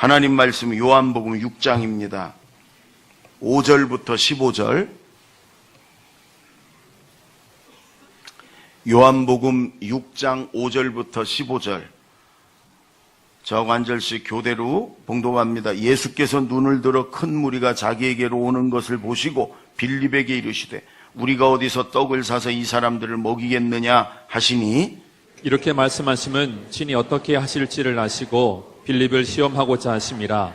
하나님 말씀 요한복음 6장입니다. 5절부터 15절. 요한복음 6장 5절부터 15절. 저하고 한 절씩 교대로 봉독합니다. 예수께서 눈을 들어 큰 무리가 자기에게로 오는 것을 보시고 빌립에게 이르시되 우리가 어디서 떡을 사서 이 사람들을 먹이겠느냐 하시니, 이렇게 말씀하심은 친히 어떻게 하실지를 아시고 빌립을 시험하고자 하심이라.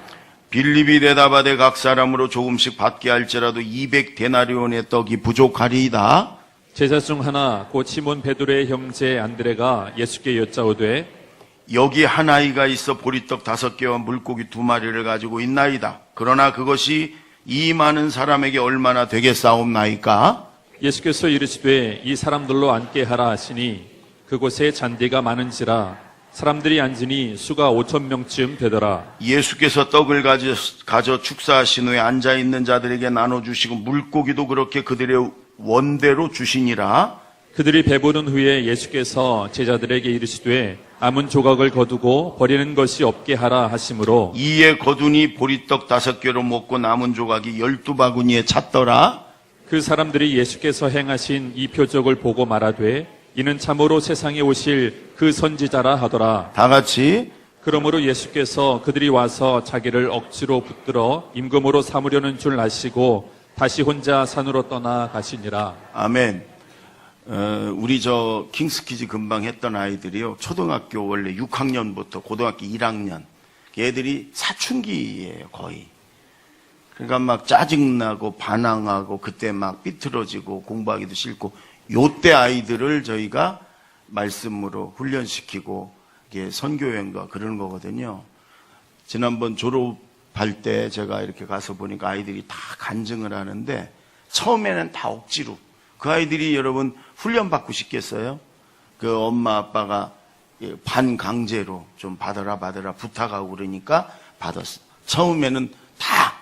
빌립이 대답하되 각 사람으로 조금씩 받게 할지라도 200데나리온의 떡이 부족하리이다. 제자 중 하나 곧 시몬 베드로의 형제 안드레가 예수께 여짜오되 여기 한 아이가 있어 보리떡 5개와 물고기 2마리를 가지고 있나이다. 그러나 그것이 이 많은 사람에게 얼마나 되겠사옵나이까? 예수께서 이르시되 이 사람들로 앉게 하라 하시니 그곳에 잔디가 많은지라 사람들이 앉으니 수가 5,000명쯤 되더라. 예수께서 떡을 가져 축사하신 후에 앉아있는 자들에게 나눠주시고 물고기도 그렇게 그들의 원대로 주시니라. 그들이 배부른 후에 예수께서 제자들에게 이르시되 남은 조각을 거두고 버리는 것이 없게 하라 하심으로 이에 거두니 보리떡 5개로 먹고 남은 조각이 12바구니에 찼더라. 그 사람들이 예수께서 행하신 이 표적을 보고 말하되 이는 참으로 세상에 오실 그 선지자라 하더라. 다 같이 그러므로 예수께서 그들이 와서 자기를 억지로 붙들어 임금으로 삼으려는 줄 아시고 다시 혼자 산으로 떠나 가시니라. 아멘. 우리 저 킹스키즈 금방 했던 아이들이요, 초등학교 원래 6학년부터 고등학교 1학년 얘들이 사춘기예요 거의. 그러니까 막 짜증나고 반항하고 그때 막 삐뚤어지고 공부하기도 싫고, 요때 아이들을 저희가 말씀으로 훈련시키고 이게 선교여행과 그러는 거거든요. 지난번 졸업할 때 제가 이렇게 가서 보니까 아이들이 다 간증을 하는데 처음에는 다 억지로, 그 아이들이 여러분 훈련받고 싶겠어요? 그 엄마 아빠가 반강제로 좀 받아라 부탁하고 그러니까 받았어. 처음에는 다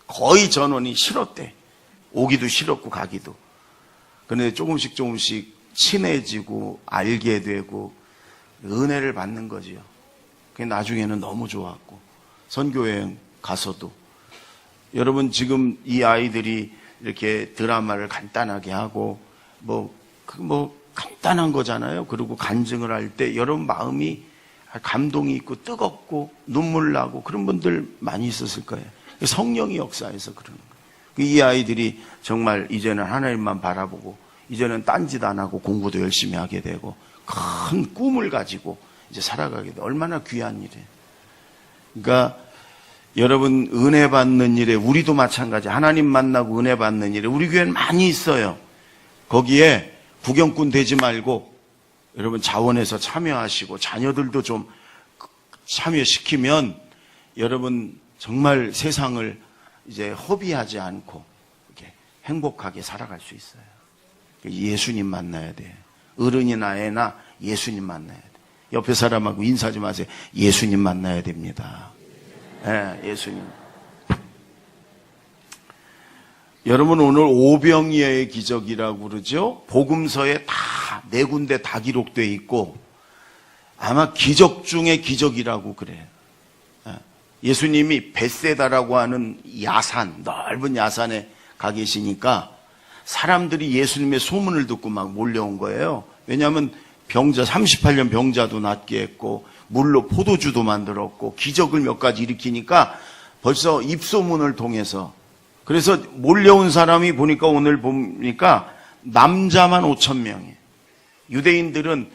거의 전원이 싫었대. 오기도 싫었고 가기도. 그런데 조금씩 친해지고 알게 되고 은혜를 받는 거지요. 그게 나중에는 너무 좋았고, 선교여행 가서도 여러분 지금 이 아이들이 이렇게 드라마를 간단하게 하고 뭐 간단한 거잖아요. 그리고 간증을 할 때 여러분 마음이 감동이 있고 뜨겁고 눈물 나고 그런 분들 많이 있었을 거예요. 성령이 역사해서 그러는 거예요. 이 아이들이 정말 이제는 하나님만 바라보고 이제는 딴짓 안 하고 공부도 열심히 하게 되고 큰 꿈을 가지고 이제 살아가게 돼. 얼마나 귀한 일이에요. 그러니까 여러분 은혜 받는 일에, 우리도 마찬가지, 하나님 만나고 은혜 받는 일에 우리 교회는 많이 있어요. 거기에 구경꾼 되지 말고 여러분 자원해서 참여하시고 자녀들도 좀 참여시키면 여러분 정말 세상을 이제 허비하지 않고 이렇게 행복하게 살아갈 수 있어요. 예수님 만나야 돼요. 어른이나 애나 예수님 만나야 돼요. 옆에 사람하고 인사하지 마세요. 예수님 만나야 됩니다. 네, 예수님. 여러분 오늘 오병이어의 기적이라고 그러죠. 복음서에 다 4군데 다 기록되어 있고 아마 기적 중에 기적이라고 그래요. 예수님이 벳세다라고 하는 야산, 넓은 야산에 가 계시니까 사람들이 예수님의 소문을 듣고 막 몰려온 거예요. 왜냐하면 38년 병자도 낫게 했고 물로 포도주도 만들었고 기적을 몇 가지 일으키니까 벌써 입소문을 통해서, 그래서 몰려온 사람이 보니까 오늘 보니까 남자만 5,000명이에요. 유대인들은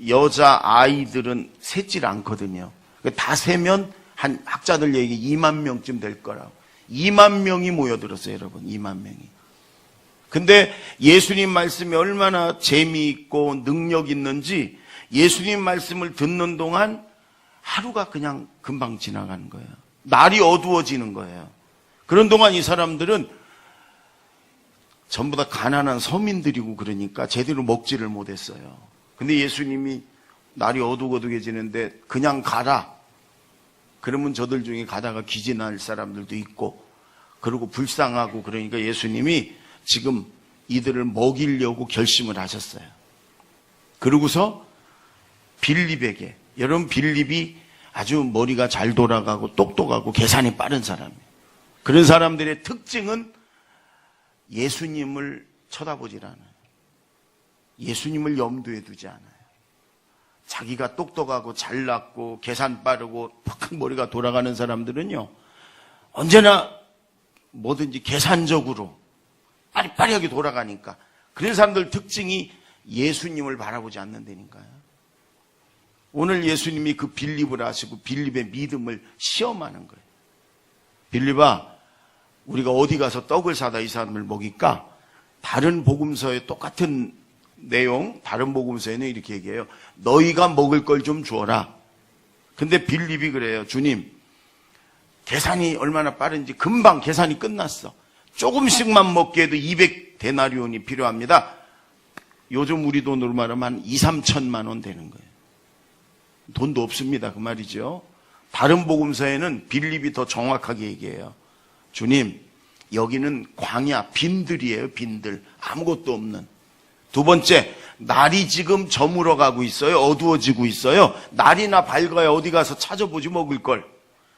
여자 아이들은 세질 않거든요. 다 세면 한 학자들 얘기 2만 명쯤 될 거라고. 2만 명이 모여들었어요, 여러분. 2만 명이. 근데 예수님 말씀이 얼마나 재미있고 능력 있는지 예수님 말씀을 듣는 동안 하루가 그냥 금방 지나가는 거예요. 날이 어두워지는 거예요. 그런 동안 이 사람들은 전부 다 가난한 서민들이고 그러니까 제대로 먹지를 못했어요. 근데 예수님이 날이 어둑어둑해지는데 그냥 가라. 그러면 저들 중에 가다가 기진할 사람들도 있고 그리고 불쌍하고 그러니까 예수님이 지금 이들을 먹이려고 결심을 하셨어요. 그러고서 빌립에게, 여러분 빌립이 아주 머리가 잘 돌아가고 똑똑하고 계산이 빠른 사람이에요. 그런 사람들의 특징은 예수님을 쳐다보질 않아요. 예수님을 염두에 두지 않아요. 자기가 똑똑하고 잘났고 계산 빠르고 팍 머리가 돌아가는 사람들은요, 언제나 뭐든지 계산적으로 빠리빠리하게 돌아가니까, 그런 사람들 특징이 예수님을 바라보지 않는다니까요. 오늘 예수님이 그 빌립을 하시고 빌립의 믿음을 시험하는 거예요. 빌립아, 우리가 어디 가서 떡을 사다 이 사람을 먹일까? 다른 복음서에 똑같은 내용, 다른 복음서에는 이렇게 얘기해요. 너희가 먹을 걸 좀 주어라. 근데 빌립이 그래요. 주님, 계산이 얼마나 빠른지 금방 계산이 끝났어. 조금씩만 먹게 해도 200데나리온이 필요합니다. 요즘 우리 돈으로 말하면 한 2, 3천만 원 되는 거예요. 돈도 없습니다. 그 말이죠. 다른 복음서에는 빌립이 더 정확하게 얘기해요. 주님, 여기는 광야, 빈들이에요. 빈들. 아무것도 없는. 두 번째, 날이 지금 저물어 가고 있어요. 어두워지고 있어요. 날이나 밝아야 어디 가서 찾아보지 먹을 걸.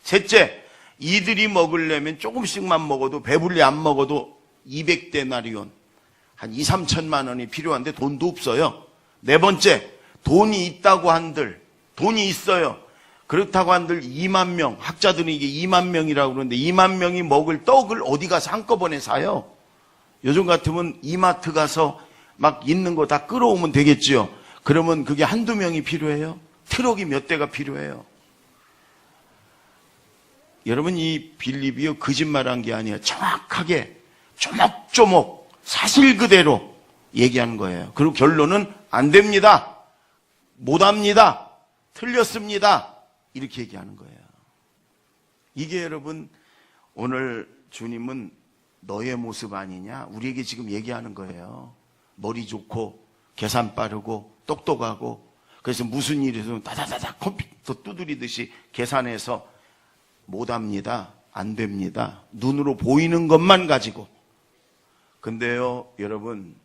셋째, 이들이 먹으려면 조금씩만 먹어도, 배불리 안 먹어도 200데나리온, 한 2, 3천만 원이 필요한데 돈도 없어요. 네 번째, 돈이 있다고 한들, 돈이 있어요. 그렇다고 한들 2만 명, 학자들은 이게 2만 명이라고 그러는데 2만 명이 먹을 떡을 어디 가서 한꺼번에 사요? 요즘 같으면 이마트 가서 막 있는 거 다 끌어오면 되겠지요. 그러면 그게 한두 명이 필요해요? 트럭이 몇 대가 필요해요? 여러분, 이 빌립이요, 거짓말한 게 아니에요. 정확하게 조목조목 사실 그대로 얘기하는 거예요. 그리고 결론은 안 됩니다, 못합니다, 틀렸습니다, 이렇게 얘기하는 거예요. 이게 여러분, 오늘 주님은 너의 모습 아니냐, 우리에게 지금 얘기하는 거예요. 머리 좋고 계산 빠르고 똑똑하고, 그래서 무슨 일이 있으면 다다다닥 컴퓨터 두드리듯이 계산해서 못합니다, 안 됩니다, 눈으로 보이는 것만 가지고. 근데요 여러분,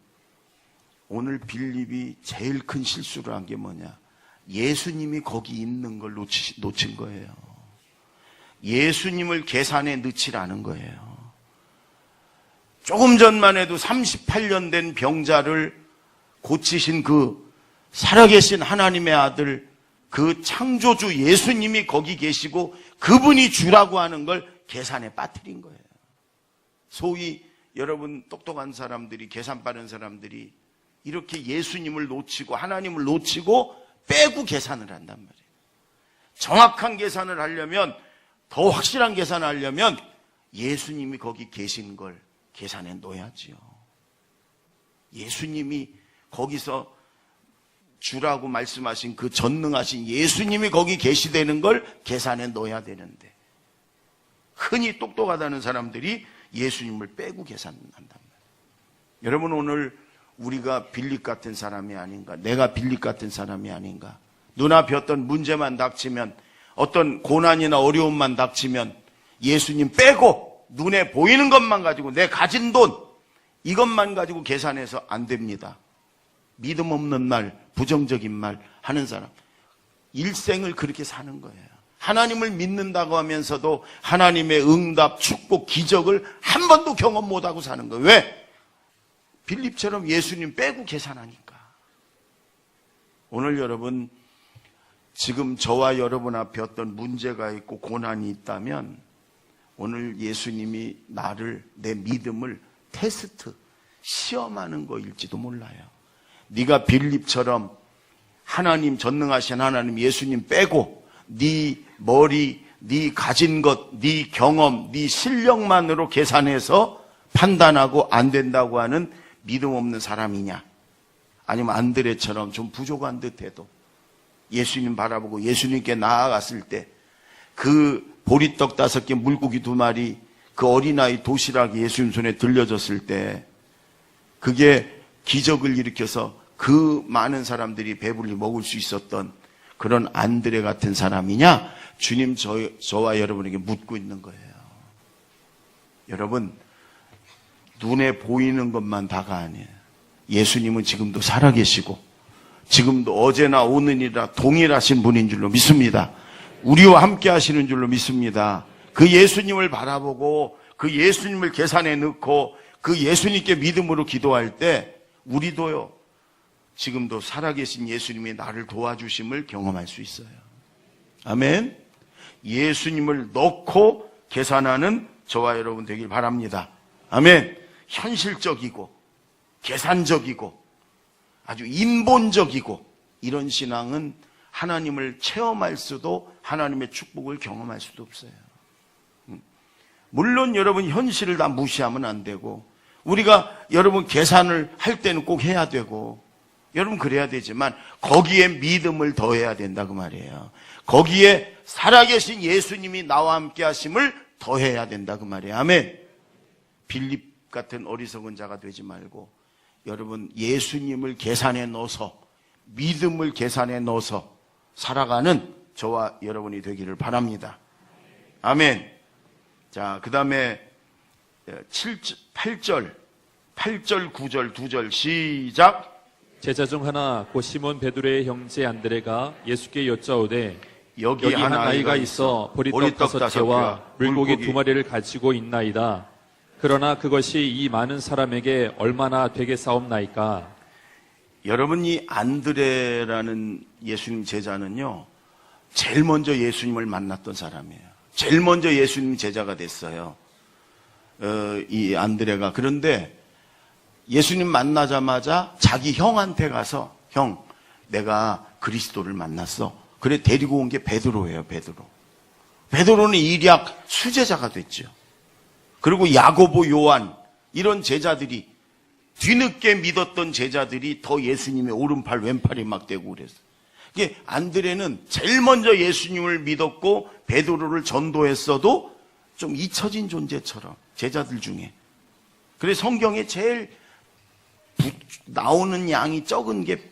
오늘 빌립이 제일 큰 실수를 한 게 뭐냐, 예수님이 거기 있는 걸 놓친 거예요. 예수님을 계산에 넣지라는 거예요. 조금 전만 해도 38년 된 병자를 고치신 그 살아계신 하나님의 아들, 그 창조주 예수님이 거기 계시고 그분이 주라고 하는 걸 계산에 빠뜨린 거예요. 소위 여러분 똑똑한 사람들이, 계산 빠른 사람들이 이렇게 예수님을 놓치고 하나님을 놓치고 빼고 계산을 한단 말이에요. 정확한 계산을 하려면, 더 확실한 계산을 하려면 예수님이 거기 계신 걸 계산에 넣어야지요. 예수님이 거기서 주라고 말씀하신 그 전능하신 예수님이 거기 계시다는 걸 계산에 넣어야 되는데, 흔히 똑똑하다는 사람들이 예수님을 빼고 계산한단 말이에요. 여러분, 오늘 우리가 빌립 같은 사람이 아닌가, 내가 빌립 같은 사람이 아닌가. 눈앞에 어떤 문제만 닥치면, 어떤 고난이나 어려움만 닥치면 예수님 빼고 눈에 보이는 것만 가지고, 내 가진 돈 이것만 가지고 계산해서 안 됩니다. 믿음 없는 말, 부정적인 말 하는 사람, 일생을 그렇게 사는 거예요. 하나님을 믿는다고 하면서도 하나님의 응답, 축복, 기적을 한 번도 경험 못하고 사는 거예요. 왜? 빌립처럼 예수님 빼고 계산하니까. 오늘 여러분, 지금 저와 여러분 앞에 어떤 문제가 있고 고난이 있다면, 오늘 예수님이 나를, 내 믿음을 테스트, 시험하는 거일지도 몰라요. 네가 빌립처럼 하나님, 전능하신 하나님 예수님 빼고 네 머리, 네 가진 것, 네 경험, 네 실력만으로 계산해서 판단하고 안 된다고 하는 믿음 없는 사람이냐, 아니면 안드레처럼 좀 부족한 듯해도 예수님 바라보고 예수님께 나아갔을 때 그 보리떡 5개, 물고기 2마리, 그 어린아이 도시락이 예수님 손에 들려졌을 때 그게 기적을 일으켜서 그 많은 사람들이 배불리 먹을 수 있었던 그런 안드레 같은 사람이냐, 주님 저와 여러분에게 묻고 있는 거예요. 여러분, 눈에 보이는 것만 다가 아니에요. 예수님은 지금도 살아계시고 지금도 어제나 오늘이라 동일하신 분인 줄로 믿습니다. 우리와 함께 하시는 줄로 믿습니다. 그 예수님을 바라보고 그 예수님을 계산에 넣고 그 예수님께 믿음으로 기도할 때 우리도요, 지금도 살아계신 예수님이 나를 도와주심을 경험할 수 있어요. 아멘. 예수님을 넣고 계산하는 저와 여러분 되길 바랍니다. 아멘. 현실적이고 계산적이고 아주 인본적이고 이런 신앙은 하나님을 체험할 수도 하나님의 축복을 경험할 수도 없어요. 물론 여러분 현실을 다 무시하면 안 되고 우리가 여러분 계산을 할 때는 꼭 해야 되고 여러분 그래야 되지만 거기에 믿음을 더해야 된다 그 말이에요. 거기에 살아계신 예수님이 나와 함께 하심을 더해야 된다 그 말이에요. 아멘. 빌립 같은 어리석은 자가 되지 말고 여러분 예수님을 계산에 넣어서 믿음을 계산에 넣어서 살아가는 저와 여러분이 되기를 바랍니다. 아멘. 자, 그 다음에 8절, 9절, 2절 시작. 제자 중 하나 곧 시몬 베드로의 형제 안드레가 예수께 여짜오되 여기 한 아이가 있어 보리떡 5개와 물고기 2마리를 가지고 있나이다. 그러나 그것이 이 많은 사람에게 얼마나 되겠사옵나이까. 여러분 이 안드레라는 예수님 제자는요, 제일 먼저 예수님을 만났던 사람이에요. 제일 먼저 예수님 제자가 됐어요. 이 안드레가. 그런데 예수님 만나자마자 자기 형한테 가서 형, 내가 그리스도를 만났어. 그래 데리고 온 게 베드로예요. 베드로는 일약 수제자가 됐죠. 그리고 야고보, 요한 이런 제자들이 뒤늦게 믿었던 제자들이 더 예수님의 오른팔 왼팔이 막 되고 그랬어요. 이게 안드레는 제일 먼저 예수님을 믿었고 베드로를 전도했어도 좀 잊혀진 존재처럼 제자들 중에. 그래서 성경에 제일 나오는 양이 적은 게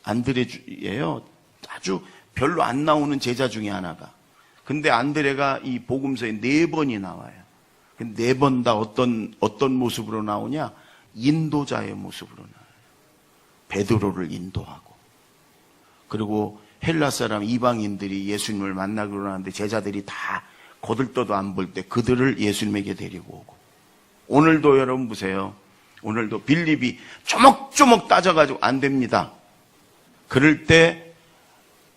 안드레예요. 아주 별로 안 나오는 제자 중에 하나가. 근데 안드레가 이 복음서에 4번이 나와요. 4번 다 어떤 모습으로 나오냐? 인도자의 모습으로 나와요. 베드로를 인도하고. 그리고 헬라 사람 이방인들이 예수님을 만나기로 하는데 제자들이 다 거들떠도 안 볼 때 그들을 예수님에게 데리고 오고. 오늘도 여러분 보세요. 오늘도 빌립이 조목조목 따져가지고 안 됩니다. 그럴 때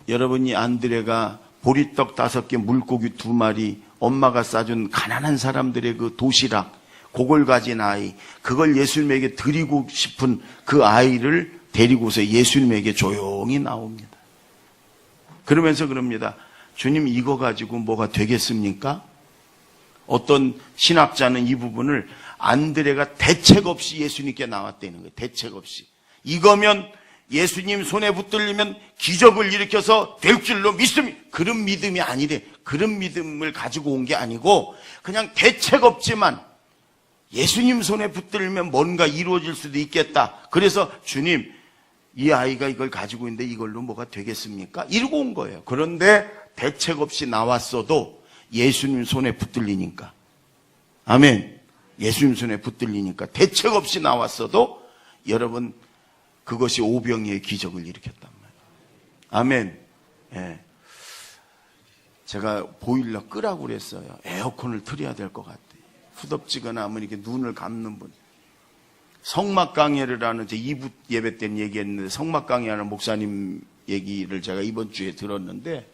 여러분이 안드레가 보리떡 5개, 물고기 2마리, 엄마가 싸준 가난한 사람들의 그 도시락, 그걸 가진 아이, 그걸 예수님에게 드리고 싶은 그 아이를 데리고서 예수님에게 조용히 나옵니다. 그러면서 그럽니다. 주님 이거 가지고 뭐가 되겠습니까? 어떤 신학자는 이 부분을 안드레가 대책 없이 예수님께 나왔다는 거예요. 대책 없이. 이거면 예수님 손에 붙들리면 기적을 일으켜서 될 줄로 믿습니다. 그런 믿음이 아니래. 그런 믿음을 가지고 온 게 아니고 그냥 대책 없지만 예수님 손에 붙들면 뭔가 이루어질 수도 있겠다. 그래서 주님 이 아이가 이걸 가지고 있는데 이걸로 뭐가 되겠습니까? 이러고 온 거예요. 그런데 대책 없이 나왔어도 예수님 손에 붙들리니까. 아멘. 예수님 손에 붙들리니까 대책 없이 나왔어도 여러분 그것이 오병이의 기적을 일으켰단 말이에요. 아멘. 예. 제가 보일러 끄라고 그랬어요. 에어컨을 틀어야 될 것 같아요. 후덥지거나 하면 이렇게 눈을 감는 분. 성막강해를 하는 제 2부 예배 때는 얘기했는데 성막강해하는 목사님 얘기를 제가 이번 주에 들었는데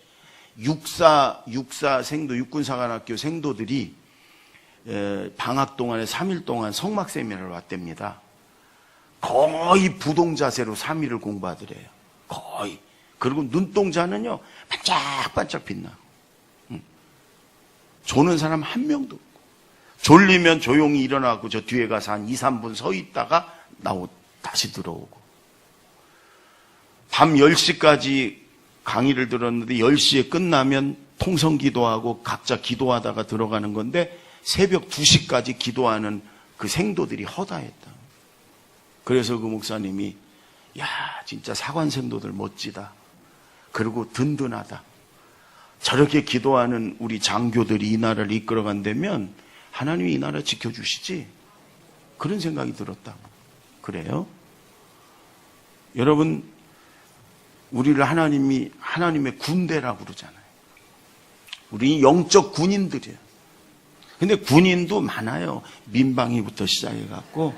육사 생도 육군사관학교 생도들이 방학 동안에 3일 동안 성막 세미나를 왔답니다. 거의 부동 자세로 3일을 공부하더래요. 거의. 그리고 눈동자는요 반짝반짝 빛나고 조는 사람 한 명도 없고 졸리면 조용히 일어나고 저 뒤에 가서 한 2, 3분 서 있다가 다시 들어오고 밤 10시까지 강의를 들었는데 10시에 끝나면 통성기도하고 각자 기도하다가 들어가는 건데 새벽 2시까지 기도하는 그 생도들이 허다했다. 그래서 그 목사님이 야 진짜 사관생도들 멋지다. 그리고 든든하다. 저렇게 기도하는 우리 장교들이 이 나라를 이끌어간다면 하나님이 이 나라 지켜주시지. 그런 생각이 들었다고. 그래요? 여러분 우리를 하나님이 하나님의 군대라고 그러잖아요. 우리 영적 군인들이에요. 근데 군인도 많아요. 민방위부터 시작해갖고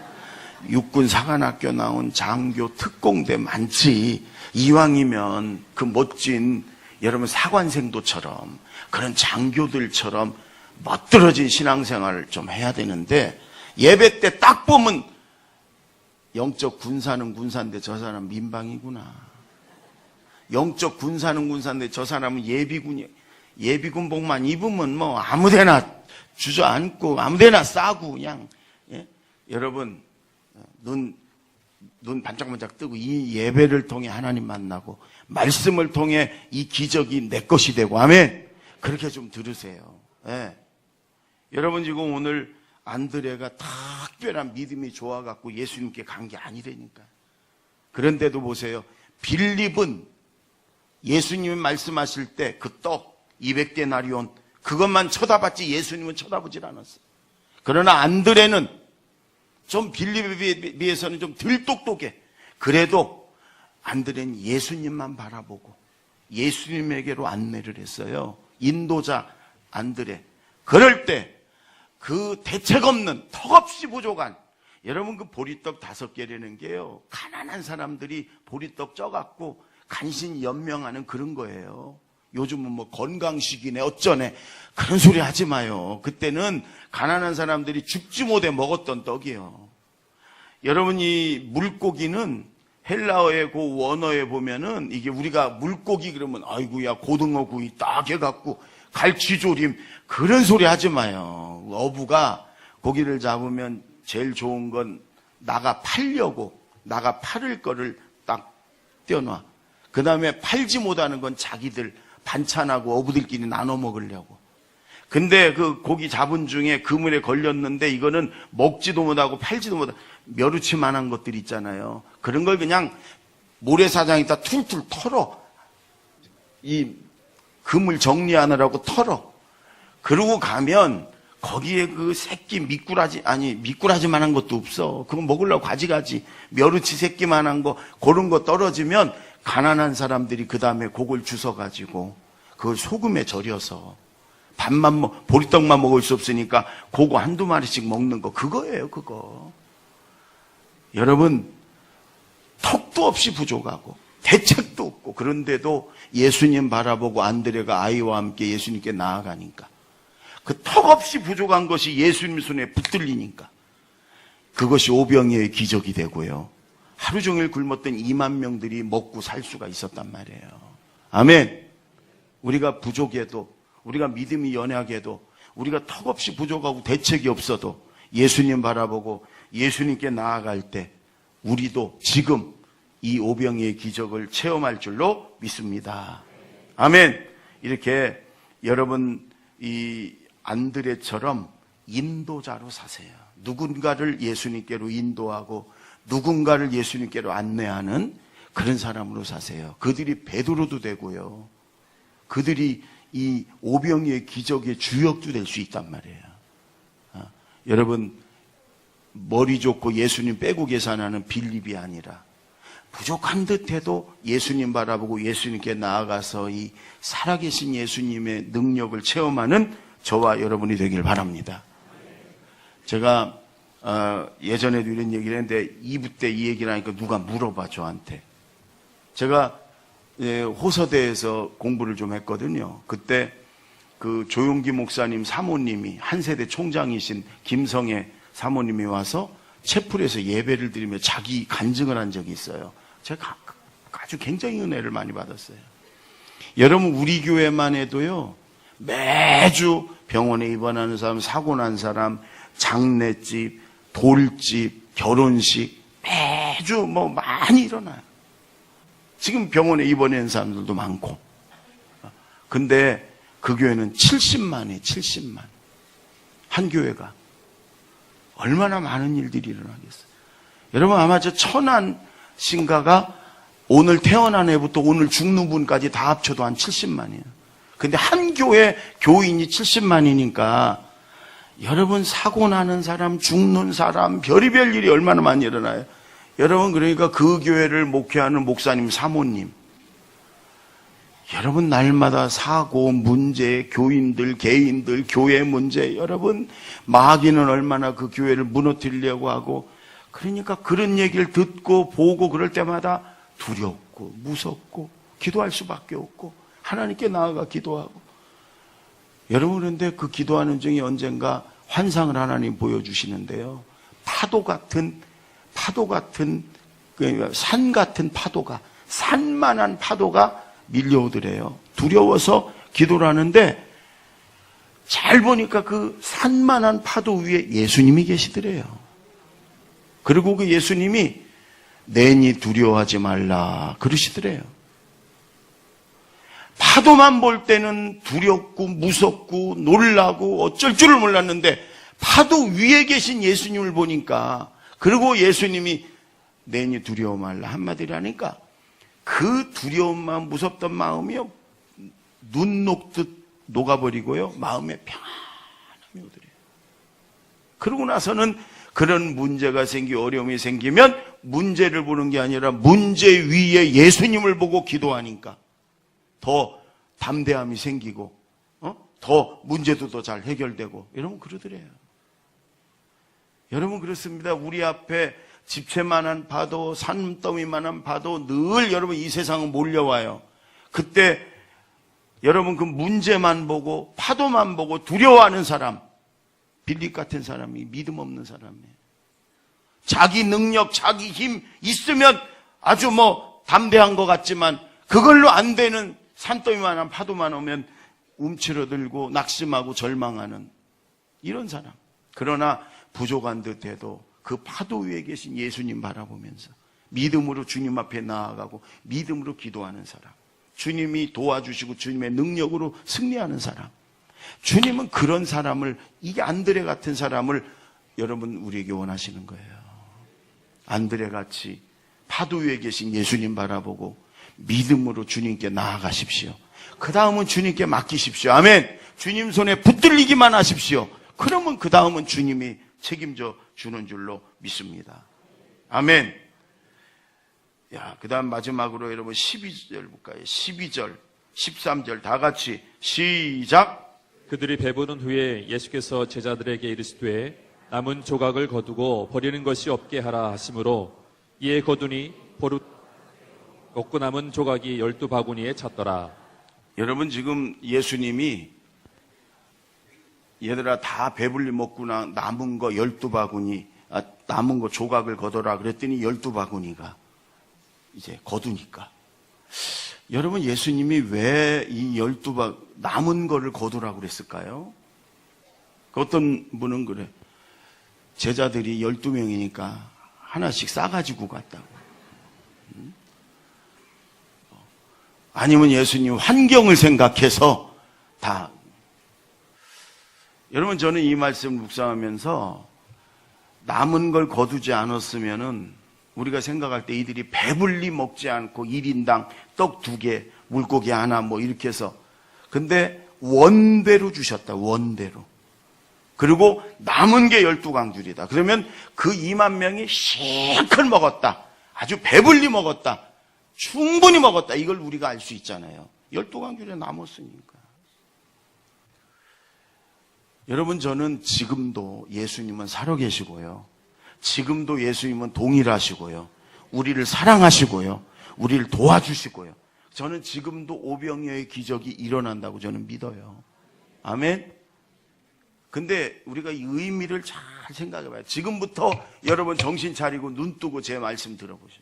육군 사관학교 나온 장교, 특공대 많지. 이왕이면 그 멋진 여러분 사관생도처럼 그런 장교들처럼 멋들어진 신앙생활을 좀 해야 되는데, 예배 때 딱 보면 영적 군사는 군사인데 저 사람 민방이구나. 영적 군사는 군사인데 저 사람은 예비군이야. 예비군복만 입으면 뭐 아무데나 주저앉고 아무데나 싸고 그냥. 예? 여러분 눈 반짝반짝 뜨고 이 예배를 통해 하나님 만나고 말씀을 통해 이 기적이 내 것이 되고, 아멘. 그렇게 좀 들으세요. 예. 여러분 지금 오늘 안드레가 특별한 믿음이 좋아갖고 예수님께 간 게 아니라니까. 그런데도 보세요. 빌립은 예수님이 말씀하실 때 그 떡 200데나리온 그것만 쳐다봤지 예수님은 쳐다보질 않았어요. 그러나 안드레는 좀 빌립에 비해서는 좀 덜 똑똑해. 그래도 안드레는 예수님만 바라보고 예수님에게로 안내를 했어요. 인도자 안드레. 그럴 때 그 대책 없는 턱없이 부족한, 여러분 그 보리떡 5개라는 게요, 가난한 사람들이 보리떡 쪄갖고 간신히 연명하는 그런 거예요. 요즘은 뭐 건강식이네 어쩌네 그런 소리 하지 마요. 그때는 가난한 사람들이 죽지 못해 먹었던 떡이에요. 여러분 이 물고기는 헬라어의 그 원어에 보면은 이게 우리가 물고기 그러면 아이고야 고등어 구이 딱 해갖고 갈치조림 그런 소리 하지 마요. 어부가 고기를 잡으면 제일 좋은 건 나가 팔려고 나가 팔을 거를 딱 떼어놔. 그 다음에 팔지 못하는 건 자기들 반찬하고 어부들끼리 나눠 먹으려고. 근데 그 고기 잡은 중에 그물에 걸렸는데 이거는 먹지도 못하고 팔지도 못하고 멸우치만한 것들 있잖아요. 그런 걸 그냥 모래사장에다 툴툴 털어. 이 그물 정리하느라고 털어. 그러고 가면 거기에 그 새끼 미꾸라지만한 것도 없어. 그거 먹으려고 가지가지 멸우치 새끼만한 거 그런 거 떨어지면 가난한 사람들이 그 다음에 그걸 주워가지고 그걸 소금에 절여서 밥만 보리떡만 먹을 수 없으니까 그거 한두 마리씩 먹는 거 그거예요. 그거. 여러분 턱도 없이 부족하고 대책도 없고 그런데도 예수님 바라보고 안드레가 아이와 함께 예수님께 나아가니까 그 턱없이 부족한 것이 예수님 손에 붙들리니까 그것이 오병이어의 기적이 되고요. 하루 종일 굶었던 2만 명들이 먹고 살 수가 있었단 말이에요. 아멘. 우리가 부족해도 우리가 믿음이 연약해도 우리가 턱없이 부족하고 대책이 없어도 예수님 바라보고 예수님께 나아갈 때 우리도 지금 이 오병이의 기적을 체험할 줄로 믿습니다. 아멘. 이렇게 여러분 이 안드레처럼 인도자로 사세요. 누군가를 예수님께로 인도하고 누군가를 예수님께로 안내하는 그런 사람으로 사세요. 그들이 베드로도 되고요. 그들이 이 오병이의 기적의 주역도 될 수 있단 말이에요. 여러분 머리 좋고 예수님 빼고 계산하는 빌립이 아니라 부족한 듯해도 예수님 바라보고 예수님께 나아가서 이 살아계신 예수님의 능력을 체험하는 저와 여러분이 되길 바랍니다. 제가 예전에도 이런 얘기를 했는데 2부 때 이 얘기를 하니까 누가 물어봐 저한테. 제가 호서대에서 공부를 좀 했거든요. 그때 그 조용기 목사님 사모님이 한 세대 총장이신 김성애 사모님이 와서 채플에서 예배를 드리며 자기 간증을 한 적이 있어요. 제가 아주 굉장히 은혜를 많이 받았어요. 여러분 우리 교회만 해도요 매주 병원에 입원하는 사람, 사고 난 사람, 장례집, 돌집, 결혼식 매주 뭐 많이 일어나요. 지금 병원에 입원한 사람들도 많고. 근데 그 교회는 70만이에요. 70만. 한 교회가. 얼마나 많은 일들이 일어나겠어요. 여러분 아마 저 천안 신가가 오늘 태어난 애부터 오늘 죽는 분까지 다 합쳐도 한 70만이에요. 근데 한 교회 교인이 70만이니까 여러분 사고 나는 사람, 죽는 사람, 별의별 일이 얼마나 많이 일어나요. 여러분 그러니까 그 교회를 목회하는 목사님 사모님 여러분 날마다 사고, 문제, 교인들, 개인들, 교회 문제, 여러분 마귀는 얼마나 그 교회를 무너뜨리려고 하고, 그러니까 그런 얘기를 듣고 보고 그럴 때마다 두렵고 무섭고 기도할 수밖에 없고 하나님께 나아가 기도하고. 여러분 그런데 그 기도하는 중에 언젠가 환상을 하나님 보여주시는데요, 파도 같은 산 같은 파도가, 산만한 파도가 밀려오더래요. 두려워서 기도를 하는데 잘 보니까 그 산만한 파도 위에 예수님이 계시더래요. 그리고 그 예수님이 내니 두려워하지 말라 그러시더래요. 파도만 볼 때는 두렵고 무섭고 놀라고 어쩔 줄을 몰랐는데 파도 위에 계신 예수님을 보니까, 그리고 예수님이 내니 두려워 말라 한마디를 하니까 그 두려움만, 무섭던 마음이요, 눈 녹듯 녹아버리고요, 마음에 평안함이 오더래요. 그러고 나서는 그런 문제가 생기고 어려움이 생기면 문제를 보는 게 아니라 문제 위에 예수님을 보고 기도하니까 더 담대함이 생기고 더 문제도 더 잘 해결되고, 여러분 그러더래요. 여러분 그렇습니다. 우리 앞에 집채만한 파도, 산더미만한 파도 늘 여러분 이 세상은 몰려와요. 그때 여러분 그 문제만 보고 파도만 보고 두려워하는 사람, 빌립 같은 사람이 믿음 없는 사람이에요. 자기 능력, 자기 힘 있으면 아주 담대한 것 같지만 그걸로 안 되는 산더미만한 파도만 오면 움츠러들고 낙심하고 절망하는 이런 사람. 그러나 부족한 듯해도 그 파도 위에 계신 예수님 바라보면서 믿음으로 주님 앞에 나아가고 믿음으로 기도하는 사람, 주님이 도와주시고 주님의 능력으로 승리하는 사람, 주님은 그런 사람을, 이게 안드레 같은 사람을 여러분 우리에게 원하시는 거예요. 안드레 같이 파도 위에 계신 예수님 바라보고 믿음으로 주님께 나아가십시오. 그 다음은 주님께 맡기십시오. 아멘. 주님 손에 붙들리기만 하십시오. 그러면 그 다음은 주님이 책임져 주는 줄로 믿습니다. 아멘. 그 다음 마지막으로 여러분 12절 볼까요? 12절, 13절 다 같이 시작. 그들이 배부른 후에 예수께서 제자들에게 이르시되 남은 조각을 거두고 버리는 것이 없게 하라 하시므로 이에 거두니 버릇 먹고 남은 조각이 12바구니에 찼더라. 여러분 지금 예수님이 얘들아 다 배불리 먹구나, 남은 거 12바구니, 남은 거 조각을 거둬라 그랬더니 12바구니가 이제 거두니까, 여러분 예수님이 왜 이 남은 거를 거두라고 그랬을까요? 어떤 분은 그래, 제자들이 12명이니까 하나씩 싸가지고 갔다고. 아니면 예수님 환경을 생각해서 다. 여러분 저는 이 말씀을 묵상하면서 남은 걸 거두지 않았으면은 우리가 생각할 때 이들이 배불리 먹지 않고 1인당 떡 2개, 물고기 하나 이렇게 해서, 근데 원대로 주셨다, 원대로. 그리고 남은 게 12강줄이다. 그러면 그 2만 명이 실컷 먹었다, 아주 배불리 먹었다, 충분히 먹었다, 이걸 우리가 알 수 있잖아요. 12강줄에 남았으니까. 여러분 저는 지금도 예수님은 살아계시고요, 지금도 예수님은 동일하시고요, 우리를 사랑하시고요, 우리를 도와주시고요, 저는 지금도 오병이어의 기적이 일어난다고 저는 믿어요. 아멘. 근데 우리가 이 의미를 잘 생각해봐요. 지금부터 여러분 정신 차리고 눈 뜨고 제 말씀 들어보세요.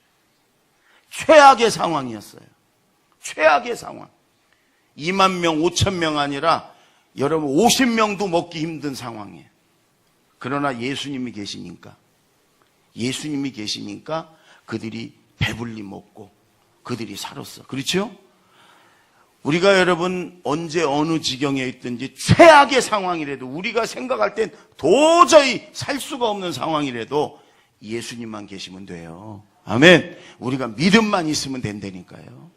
최악의 상황이었어요. 최악의 상황. 2만 명, 5천 명 아니라 여러분 50명도 먹기 힘든 상황이에요. 그러나 예수님이 계시니까 그들이 배불리 먹고 그들이 살았어. 그렇죠? 우리가 여러분 언제 어느 지경에 있든지 최악의 상황이라도, 우리가 생각할 땐 도저히 살 수가 없는 상황이라도 예수님만 계시면 돼요. 아멘. 우리가 믿음만 있으면 된다니까요.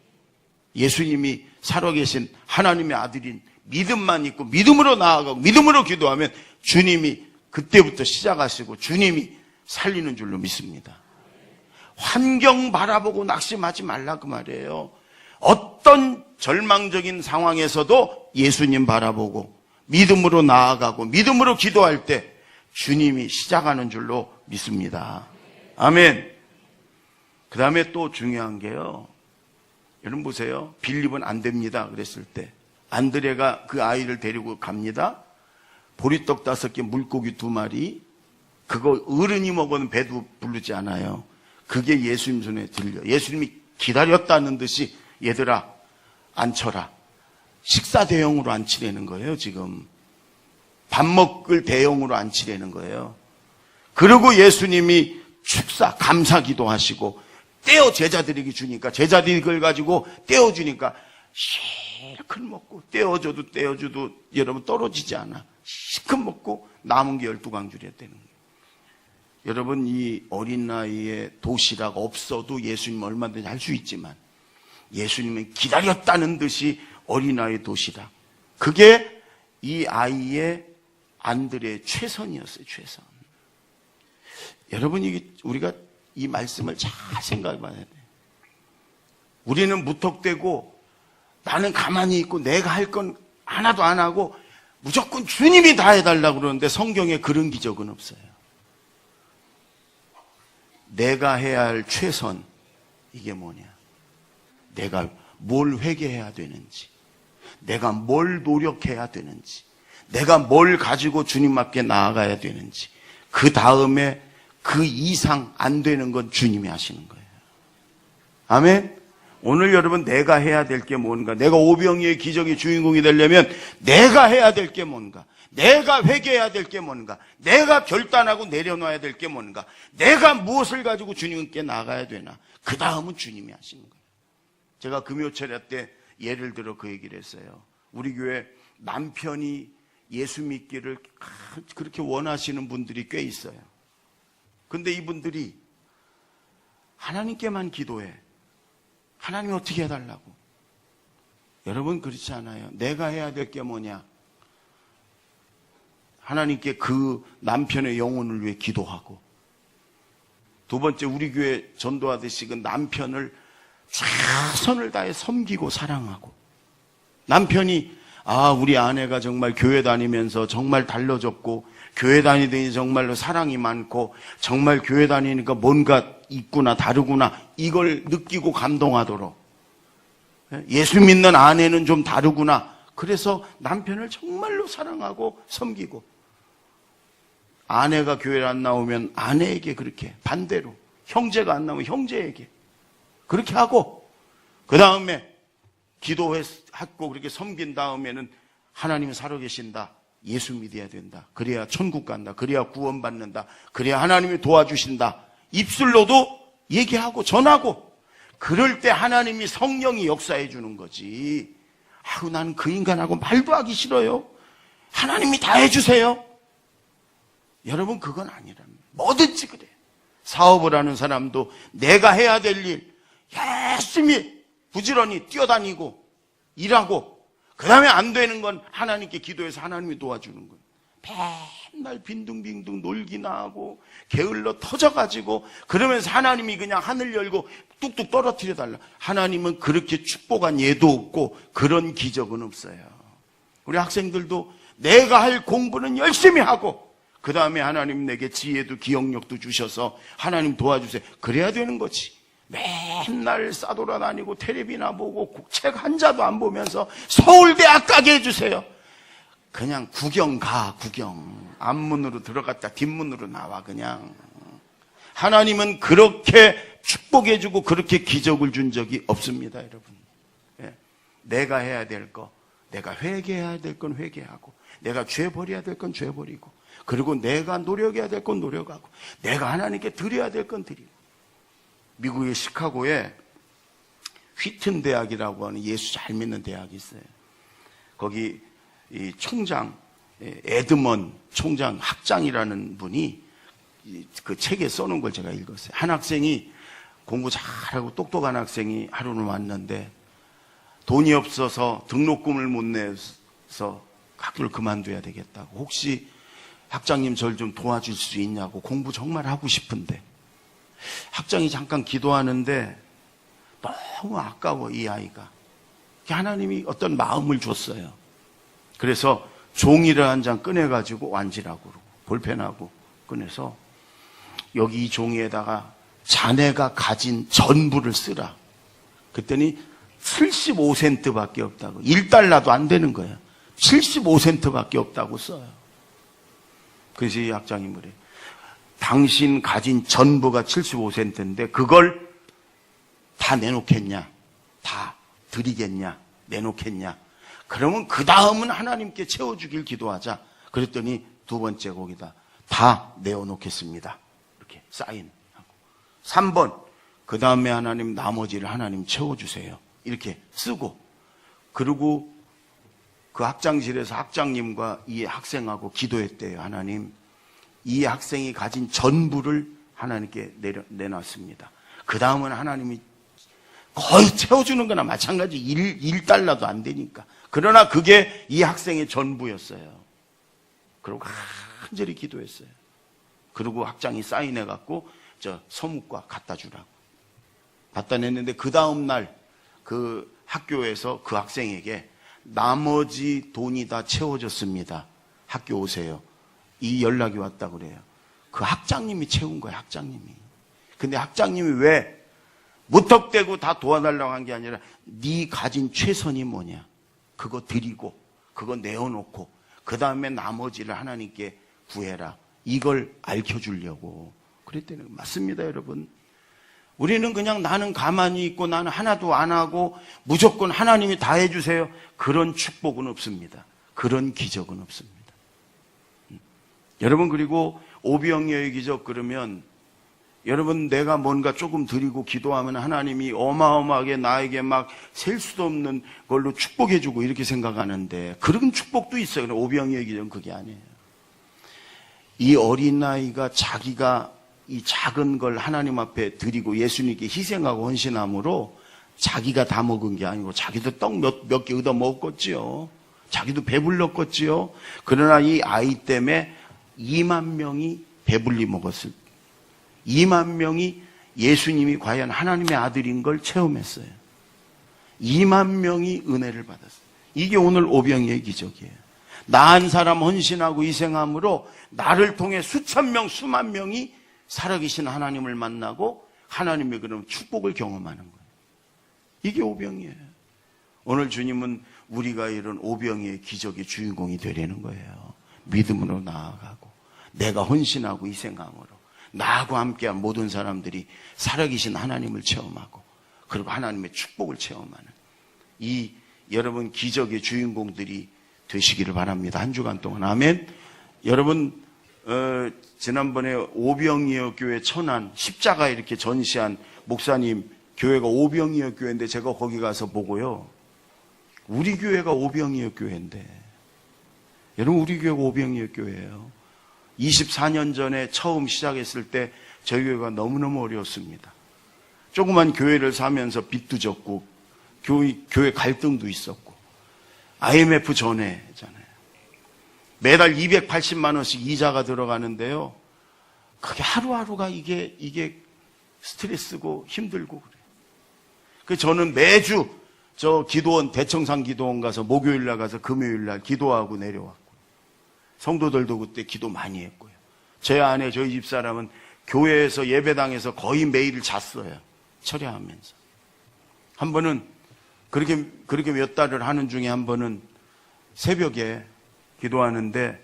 예수님이 살아계신 하나님의 아들인 믿음만 있고 믿음으로 나아가고 믿음으로 기도하면 주님이 그때부터 시작하시고 주님이 살리는 줄로 믿습니다. 환경 바라보고 낙심하지 말라 그 말이에요. 어떤 절망적인 상황에서도 예수님 바라보고 믿음으로 나아가고 믿음으로 기도할 때 주님이 시작하는 줄로 믿습니다. 아멘. 그 다음에 또 중요한 게요. 여러분 보세요. 빌립은 안 됩니다. 그랬을 때 안드레가 그 아이를 데리고 갑니다. 보리떡 5개, 물고기 2마리. 그거 어른이 먹어는 배도 부르지 않아요. 그게 예수님 손에 들려. 예수님이 기다렸다는 듯이 얘들아 앉혀라. 식사 대용으로 앉히려는 거예요. 지금 밥 먹을 대용으로 앉히려는 거예요. 그리고 예수님이 축사 감사기도 하시고 떼어 제자들에게 주니까 제자들이 그걸 가지고 떼어주니까 실컷 먹고 떼어줘도 여러분 떨어지지 않아. 실컷 먹고 남은 게 12강줄이야 되는 거예요. 여러분 이 어린 나이에 도시락 없어도 예수님 얼마든지 할 수 있지만 예수님은 기다렸다는 듯이 어린아이 도시락. 그게 이 아이의 안드레의 최선이었어요. 최선. 여러분 우리가 이 말씀을 잘 생각해 봐야 돼. 우리는 무턱대고 나는 가만히 있고 내가 할 건 하나도 안 하고 무조건 주님이 다 해달라고 그러는데 성경에 그런 기적은 없어요. 내가 해야 할 최선, 이게 뭐냐? 내가 뭘 회개해야 되는지, 내가 뭘 노력해야 되는지, 내가 뭘 가지고 주님 앞에 나아가야 되는지, 그 다음에 그 이상 안 되는 건 주님이 하시는 거예요. 아멘? 오늘 여러분 내가 해야 될 게 뭔가, 내가 오병이의 기적의 주인공이 되려면 내가 해야 될 게 뭔가, 내가 회개해야 될 게 뭔가, 내가 결단하고 내려놔야 될 게 뭔가, 내가 무엇을 가지고 주님께 나가야 되나, 그 다음은 주님이 하시는 거예요. 제가 금요철야 때 예를 들어 그 얘기를 했어요. 우리 교회 남편이 예수 믿기를 그렇게 원하시는 분들이 꽤 있어요. 근데 이분들이 하나님께만 기도해. 하나님이 어떻게 해달라고. 여러분 그렇지 않아요. 내가 해야 될 게 뭐냐. 하나님께 그 남편의 영혼을 위해 기도하고, 두 번째 우리 교회 전도하듯이 그 남편을 최선을 다해 섬기고 사랑하고, 남편이 우리 아내가 정말 교회 다니면서 정말 달라졌고 교회 다니더니 정말로 사랑이 많고 정말 교회 다니니까 뭔가 있구나 다르구나 이걸 느끼고 감동하도록, 예수 믿는 아내는 좀 다르구나, 그래서 남편을 정말로 사랑하고 섬기고, 아내가 교회에 안 나오면 아내에게 그렇게, 반대로 형제가 안 나오면 형제에게 그렇게 하고, 그 다음에 기도했고 그렇게 섬긴 다음에는 하나님은 살아계신다, 예수 믿어야 된다, 그래야 천국 간다, 그래야 구원받는다, 그래야 하나님이 도와주신다, 입술로도 얘기하고 전하고, 그럴 때 하나님이 성령이 역사해 주는 거지. 나는 그 인간하고 말도 하기 싫어요, 하나님이 다 해주세요. 여러분 그건 아니랍니다. 뭐든지 그래. 사업을 하는 사람도 내가 해야 될 일 열심히 부지런히 뛰어다니고 일하고, 그 다음에 안 되는 건 하나님께 기도해서 하나님이 도와주는 거예요. 맨날 빈둥빈둥 놀기나 하고 게을러 터져가지고 그러면서 하나님이 그냥 하늘 열고 뚝뚝 떨어뜨려 달라. 하나님은 그렇게 축복한 예도 없고 그런 기적은 없어요. 우리 학생들도 내가 할 공부는 열심히 하고 그 다음에 하나님 내게 지혜도 기억력도 주셔서 하나님 도와주세요, 그래야 되는 거지. 맨날 싸돌아다니고 텔레비나 보고 책 한 자도 안 보면서 서울대학 가게 해주세요, 그냥 구경 가, 구경. 앞문으로 들어갔다 뒷문으로 나와. 그냥 하나님은 그렇게 축복해주고 그렇게 기적을 준 적이 없습니다. 여러분, 내가 해야 될 거, 내가 회개해야 될 건 회개하고, 내가 죄 버려야 될 건 죄 버리고, 그리고 내가 노력해야 될 건 노력하고, 내가 하나님께 드려야 될 건 드리고. 미국의 시카고에 휘튼 대학이라고 하는 예수 잘 믿는 대학이 있어요. 거기 이 총장, 에드먼 총장 학장이라는 분이 그 책에 써놓은 걸 제가 읽었어요. 한 학생이 공부 잘하고 똑똑한 학생이 하루는 왔는데 돈이 없어서 등록금을 못 내서 학교를 그만둬야 되겠다고, 혹시 학장님 절 좀 도와줄 수 있냐고, 공부 정말 하고 싶은데. 학장이 잠깐 기도하는데 너무 아까워, 이 아이가. 하나님이 어떤 마음을 줬어요. 그래서 종이를 한 장 꺼내가지고 완지라고 볼펜하고 꺼내서 여기 이 종이에다가 자네가 가진 전부를 쓰라. 그랬더니 75센트밖에 없다고. 1달러도 안 되는 거예요. 75센트밖에 없다고 써요. 그래서 이 학장이 그래요. 당신 가진 전부가 75센트인데 그걸 다 내놓겠냐? 다 드리겠냐? 내놓겠냐? 그러면 그 다음은 하나님께 채워주길 기도하자. 그랬더니 두 번째 거기다 다 내어놓겠습니다. 이렇게 사인하고. 3번, 그 다음에 하나님 나머지를 하나님 채워주세요. 이렇게 쓰고. 그리고 그 학장실에서 학장님과 이 학생하고 기도했대요. 하나님, 이 학생이 가진 전부를 하나님께 내놨습니다. 그 다음은 하나님이 거의 채워주는 거나 마찬가지. 1달러도 안 되니까. 그러나 그게 이 학생의 전부였어요. 그리고 간절히 기도했어요. 그리고 학장이 사인해갖고 저 서무과 갖다 주라고. 갖다 냈는데 그 다음날 그 학교에서 그 학생에게 나머지 돈이 다 채워졌습니다. 학교 오세요. 이 연락이 왔다 그래요. 그 학장님이 채운 거예요. 학장님이. 근데 학장님이 왜 무턱대고 다 도와달라고 한 게 아니라 네 가진 최선이 뭐냐. 그거 드리고 그거 내어놓고 그 다음에 나머지를 하나님께 구해라. 이걸 알려주려고 그랬더니 맞습니다, 여러분. 우리는 그냥 나는 가만히 있고 나는 하나도 안 하고 무조건 하나님이 다 해주세요. 그런 축복은 없습니다. 그런 기적은 없습니다. 여러분, 그리고 오병이어의 기적 그러면 여러분, 내가 뭔가 조금 드리고 기도하면 하나님이 어마어마하게 나에게 막 셀 수도 없는 걸로 축복해주고 이렇게 생각하는데 그런 축복도 있어요. 오병이어의 기적은 그게 아니에요. 이 어린아이가 자기가 이 작은 걸 하나님 앞에 드리고 예수님께 희생하고 헌신함으로 자기가 다 먹은 게 아니고 자기도 떡 몇 개 얻어 먹었겠지요. 자기도 배불렀겠지요. 그러나 이 아이 때문에 2만 명이 배불리 먹었을 때 2만 명이 예수님이 과연 하나님의 아들인 걸 체험했어요. 2만 명이 은혜를 받았어요. 이게 오늘 오병이어의 기적이에요. 나 한 사람 헌신하고 희생함으로 나를 통해 수천 명, 수만 명이 살아계신 하나님을 만나고 하나님의 그런 축복을 경험하는 거예요. 이게 오병이에요. 오늘 주님은 우리가 이런 오병이의 기적의 주인공이 되려는 거예요. 믿음으로 나아가고 내가 헌신하고 희생함으로 나하고 함께한 모든 사람들이 살아계신 하나님을 체험하고 그리고 하나님의 축복을 체험하는 이 여러분 기적의 주인공들이 되시기를 바랍니다. 한 주간 동안. 아멘. 여러분 지난번에 오병이어 교회 천안 십자가 이렇게 전시한 목사님 교회가 오병이어 교회인데 제가 거기 가서 보고요. 우리 교회가 오병이어 교회인데 여러분 우리 교회가 오병이어 교회예요. 24년 전에 처음 시작했을 때 저희 교회가 너무너무 어려웠습니다. 조그만 교회를 사면서 빚도 졌고 교회 갈등도 있었고 IMF 전에잖아요. 매달 280만 원씩 이자가 들어가는데요. 그게 하루하루가 이게 스트레스고 힘들고 그래요. 그래서 저는 매주 저 기도원 대청산 기도원 가서 목요일 날 가서 금요일 날 기도하고 내려왔고 성도들도 그때 기도 많이 했고요. 제 아내 저희 집사람은 교회에서 예배당에서 거의 매일 잤어요. 철야하면서. 한 번은 그렇게 몇 달을 하는 중에 한 번은 새벽에 기도하는데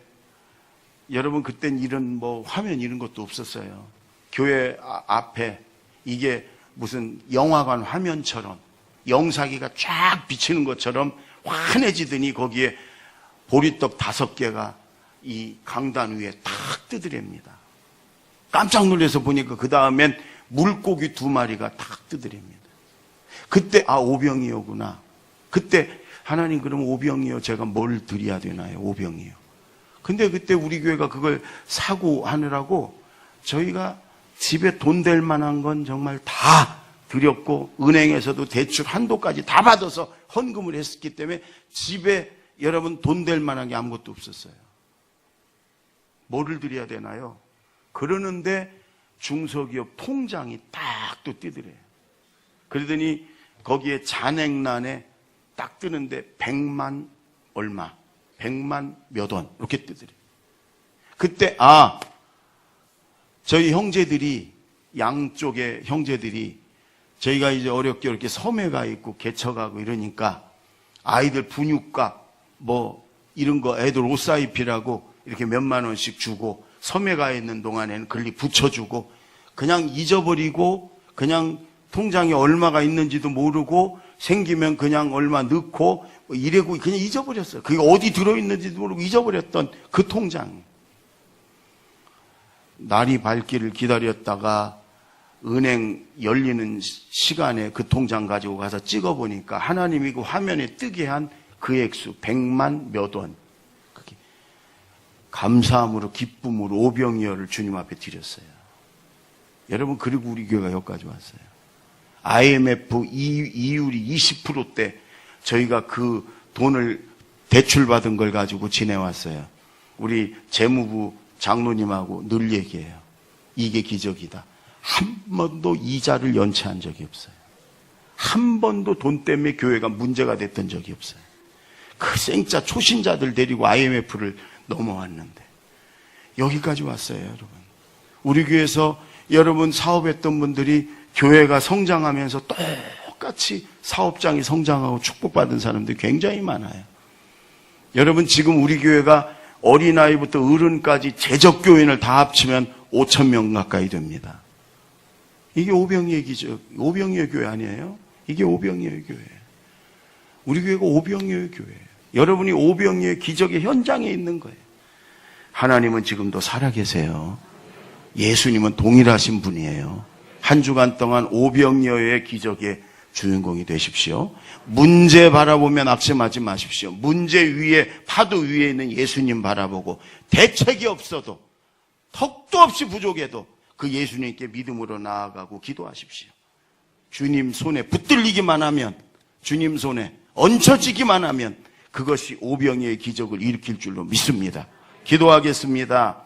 여러분 그땐 이런 뭐 화면 이런 것도 없었어요. 교회 앞에 이게 무슨 영화관 화면처럼 영사기가 쫙 비치는 것처럼 환해지더니 거기에 보리떡 5개가 이 강단 위에 탁 뜨더랍니다. 깜짝 놀라서 보니까 그 다음엔 물고기 2마리가 탁 뜨더랍니다. 그때 오병이어구나. 그때 하나님 그럼 오병이어 제가 뭘 드려야 되나요? 오병이어. 근데 그때 우리 교회가 그걸 사고 하느라고 저희가 집에 돈 될 만한 건 정말 다 드렸고 은행에서도 대출 한도까지 다 받아서 헌금을 했었기 때문에 집에 여러분 돈 될 만한 게 아무것도 없었어요. 뭐를 드려야 되나요? 그러는데 중소기업 통장이 딱 또 뜨더래요. 그러더니 거기에 잔액란에 딱 뜨는데 100만 얼마, 100만 몇 원 이렇게 뜨더래요. 그때 저희 형제들이, 양쪽의 형제들이, 저희가 이제 어렵게 이렇게 섬에 가 있고 개척하고 이러니까 아이들 분유값 뭐 이런 거 애들 옷 사입히라고 이렇게 몇만 원씩 주고, 섬에 가 있는 동안에는 글리 붙여주고, 그냥 잊어버리고 그냥 통장에 얼마가 있는지도 모르고 생기면 그냥 얼마 넣고 이래고 그냥 잊어버렸어요. 그게 어디 들어있는지도 모르고 잊어버렸던 그 통장. 날이 밝기를 기다렸다가 은행 열리는 시간에 그 통장 가지고 가서 찍어보니까 하나님이 그 화면에 뜨게 한 그 액수 100만 몇 원. 그게 감사함으로 기쁨으로 오병이어를 주님 앞에 드렸어요. 여러분, 그리고 우리 교회가 여기까지 왔어요. IMF 이율이 20%대 저희가 그 돈을 대출받은 걸 가지고 지내왔어요. 우리 재무부 장로님하고 늘 얘기해요. 이게 기적이다. 한 번도 이자를 연체한 적이 없어요. 한 번도 돈 때문에 교회가 문제가 됐던 적이 없어요. 그 생짜 초신자들 데리고 IMF를 넘어왔는데 여기까지 왔어요, 여러분. 우리 교회에서 여러분 사업했던 분들이 교회가 성장하면서 똑같이 사업장이 성장하고 축복받은 사람들이 굉장히 많아요. 여러분, 지금 우리 교회가 어린아이부터 어른까지 재적교인을 다 합치면 5,000명 가까이 됩니다. 이게 오병이의 기적, 오병이의 교회 아니에요? 이게 오병이의 교회예요. 우리 교회가 오병이의 교회예요. 여러분이 오병이의 기적의 현장에 있는 거예요. 하나님은 지금도 살아계세요. 예수님은 동일하신 분이에요. 한 주간 동안 오병이어의 기적의 주인공이 되십시오. 문제 바라보면 낙심하지 마십시오. 문제 위에, 파도 위에 있는 예수님 바라보고 대책이 없어도, 턱도 없이 부족해도 그 예수님께 믿음으로 나아가고 기도하십시오. 주님 손에 붙들리기만 하면, 주님 손에 얹혀지기만 하면 그것이 오병이의 기적을 일으킬 줄로 믿습니다. 기도하겠습니다.